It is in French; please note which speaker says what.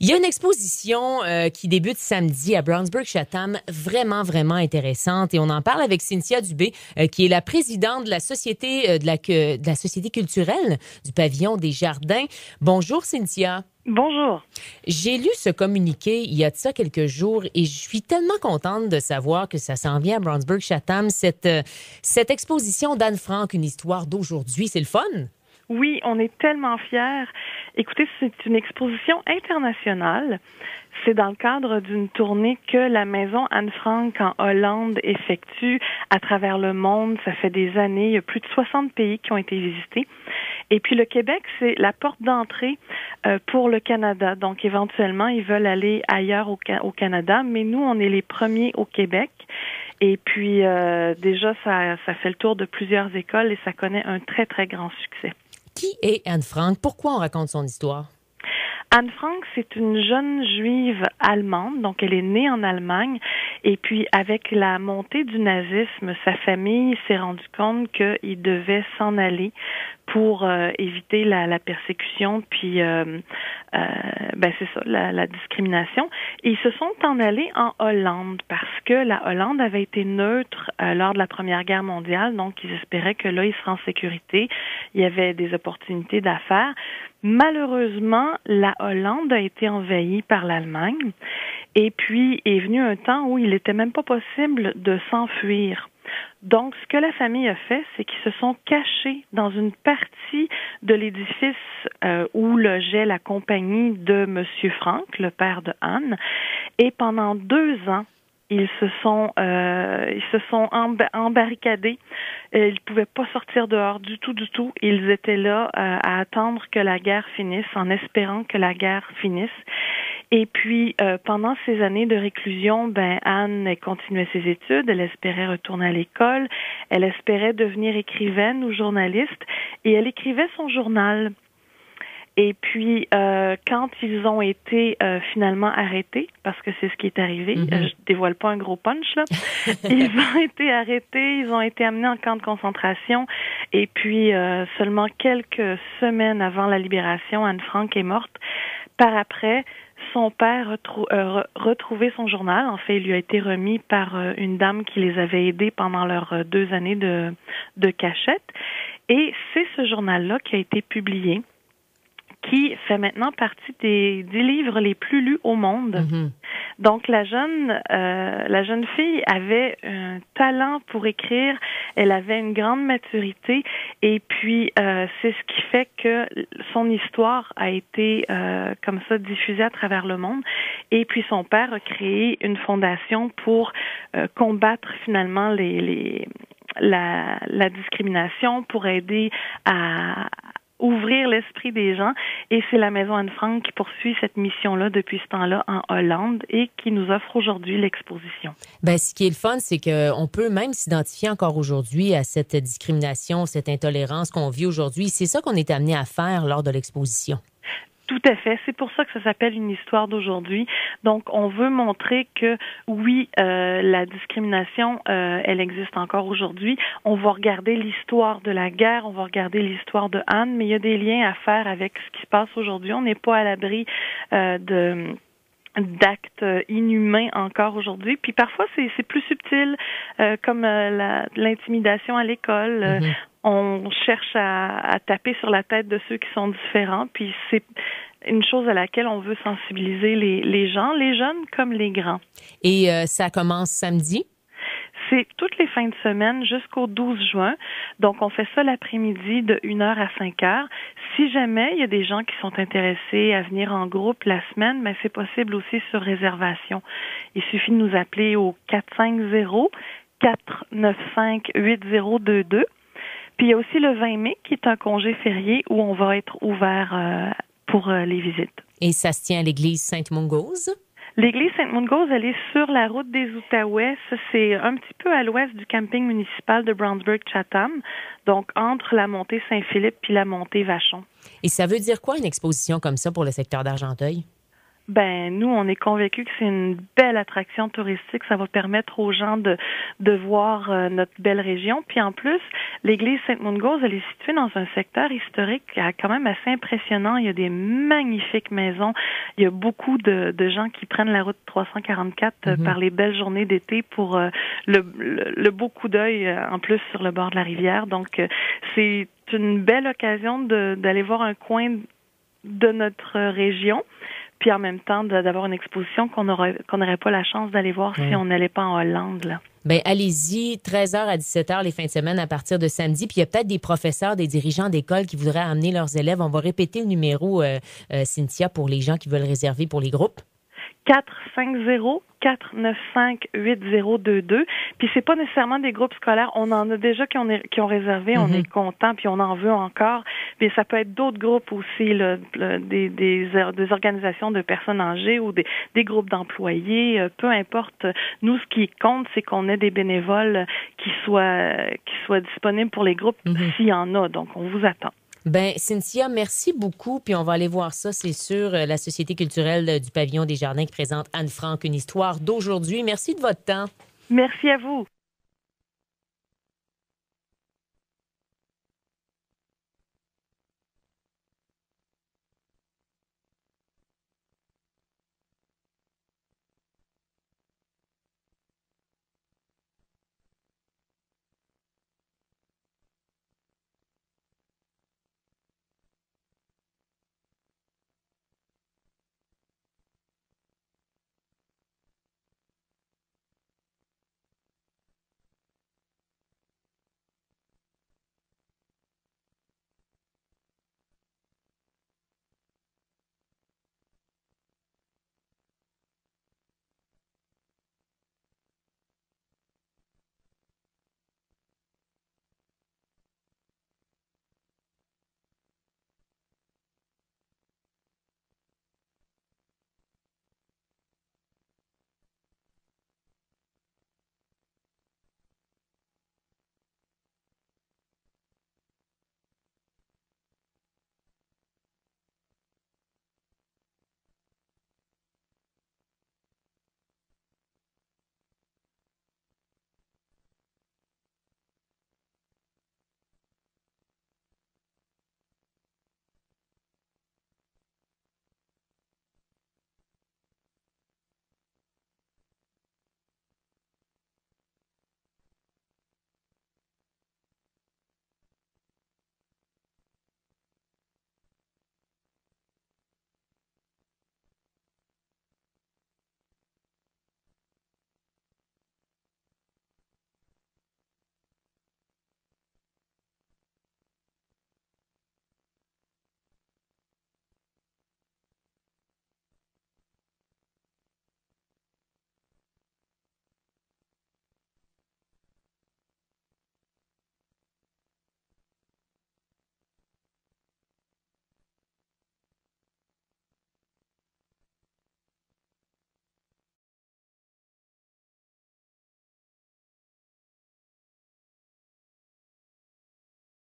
Speaker 1: Il y a une exposition qui débute samedi à Brownsburg-Chatham, vraiment, vraiment intéressante. Et on en parle avec Cynthia Dubé, qui est la présidente de la Société de la Société culturelle du Pavillon des Jardins. Bonjour, Cynthia.
Speaker 2: Bonjour.
Speaker 1: J'ai lu ce communiqué il y a de ça quelques jours et je suis tellement contente de savoir que ça s'en vient à Brownsburg-Chatham, cette exposition d'Anne Frank, une histoire d'aujourd'hui. C'est le fun?
Speaker 2: Oui, on est tellement fiers. Écoutez, c'est une exposition internationale. C'est dans le cadre d'une tournée que la maison Anne Frank en Hollande effectue à travers le monde. Ça fait des années. Il y a plus de 60 pays qui ont été visités. Et puis le Québec, c'est la porte d'entrée pour le Canada. Donc éventuellement, ils veulent aller ailleurs au Canada, mais nous, on est les premiers au Québec. Et puis déjà, ça fait le tour de plusieurs écoles et ça connaît un très, très grand succès.
Speaker 1: Qui est Anne Frank? Pourquoi on raconte son histoire?
Speaker 2: Anne Frank, c'est une jeune juive allemande, donc elle est née en Allemagne, et puis avec la montée du nazisme, sa famille s'est rendue compte qu'il devait s'en aller pour éviter la persécution, puis c'est ça, la discrimination. Et ils se sont en allés en Hollande parce que la Hollande avait été neutre lors de la Première Guerre mondiale, donc ils espéraient que là, ils seraient en sécurité, il y avait des opportunités d'affaires. Malheureusement, la Hollande a été envahie par l'Allemagne et puis est venu un temps où il n'était même pas possible de s'enfuir. Donc, ce que la famille a fait, c'est qu'ils se sont cachés dans une partie de l'édifice où logeait la compagnie de Monsieur Frank, le père de Anne, et pendant 2 ans, ils se sont embarricadés. Ils ne pouvaient pas sortir dehors du tout. Ils étaient là à attendre que la guerre finisse, en espérant que la guerre finisse. Et puis, pendant ces années de réclusion, Anne continuait ses études, elle espérait retourner à l'école, elle espérait devenir écrivaine ou journaliste, et elle écrivait son journal. Et puis, quand ils ont été finalement arrêtés, parce que c'est ce qui est arrivé, je dévoile pas un gros punch, là, ils ont été arrêtés, ils ont été amenés en camp de concentration, et puis seulement quelques semaines avant la libération, Anne Frank est morte. Par après, son père a retrouvé son journal. En fait, il lui a été remis par une dame qui les avait aidés pendant leurs 2 années de cachette. Et c'est ce journal-là qui a été publié, qui fait maintenant partie des 10 livres les plus lus au monde. Mm-hmm. Donc, la jeune fille avait un talent pour écrire, elle avait une grande maturité, et puis c'est ce qui fait que son histoire a été comme ça diffusée à travers le monde. Et puis son père a créé une fondation pour combattre finalement la discrimination, pour aider à ouvrir l'esprit des gens, et c'est la Maison Anne Frank qui poursuit cette mission-là depuis ce temps-là en Hollande et qui nous offre aujourd'hui l'exposition.
Speaker 1: Ce qui est le fun, c'est qu'on peut même s'identifier encore aujourd'hui à cette discrimination, cette intolérance qu'on vit aujourd'hui. C'est ça qu'on est amené à faire lors de l'exposition.
Speaker 2: Tout à fait. C'est pour ça que ça s'appelle une histoire d'aujourd'hui. Donc, on veut montrer que, oui, la discrimination, elle existe encore aujourd'hui. On va regarder l'histoire de la guerre, on va regarder l'histoire de Anne, mais il y a des liens à faire avec ce qui se passe aujourd'hui. On n'est pas à l'abri d'actes inhumains encore aujourd'hui. Puis parfois, c'est plus subtil, comme l'intimidation à l'école. Mm-hmm. On cherche à taper sur la tête de ceux qui sont différents. Puis c'est une chose à laquelle on veut sensibiliser les gens, les jeunes comme les grands.
Speaker 1: Et ça commence samedi?
Speaker 2: C'est toutes les fins de semaine jusqu'au 12 juin. Donc, on fait ça l'après-midi de 1h à 5h. Si jamais il y a des gens qui sont intéressés à venir en groupe la semaine, c'est possible aussi sur réservation. Il suffit de nous appeler au 450-495-8022. Puis, il y a aussi le 20 mai qui est un congé férié où on va être ouvert pour les visites.
Speaker 1: Et ça se tient à l'église Sainte-Mungose?
Speaker 2: L'église Sainte-Mungose, elle est sur la route des Outaouais. Ça, c'est un petit peu à l'ouest du camping municipal de Brownsburg-Chatham, donc entre la montée Saint-Philippe puis la montée Vachon.
Speaker 1: Et ça veut dire quoi une exposition comme ça pour le secteur d'Argenteuil?
Speaker 2: Ben, nous, on est convaincus que c'est une belle attraction touristique. Ça va permettre aux gens de voir notre belle région. Puis en plus, l'église Sainte-Mungose, elle est située dans un secteur historique quand même assez impressionnant. Il y a des magnifiques maisons. Il y a beaucoup de gens qui prennent la route 344 par les belles journées d'été pour le beau coup d'œil en plus sur le bord de la rivière. Donc, c'est une belle occasion d'aller voir un coin de notre région. Puis en même temps, d'avoir une exposition qu'on n'aurait pas la chance d'aller voir si on n'allait pas en Hollande, là.
Speaker 1: Ben allez-y, 13h à 17h les fins de semaine à partir de samedi. Puis il y a peut-être des professeurs, des dirigeants d'école qui voudraient amener leurs élèves. On va répéter le numéro, Cynthia, pour les gens qui veulent réserver pour les groupes.
Speaker 2: 450-495-8022. Puis c'est pas nécessairement des groupes scolaires. On en a déjà qui ont réservé. On est content, puis on en veut encore. Puis ça peut être d'autres groupes aussi, là, des organisations de personnes âgées ou des groupes d'employés. Peu importe. Nous, ce qui compte, c'est qu'on ait des bénévoles qui soient disponibles pour les groupes s'il y en a. Donc, on vous attend.
Speaker 1: Ben, Cynthia, merci beaucoup. Puis on va aller voir ça, c'est sûr. La Société culturelle du Pavillon des Jardins qui présente Anne Frank, une histoire d'aujourd'hui. Merci de votre temps.
Speaker 2: Merci à vous.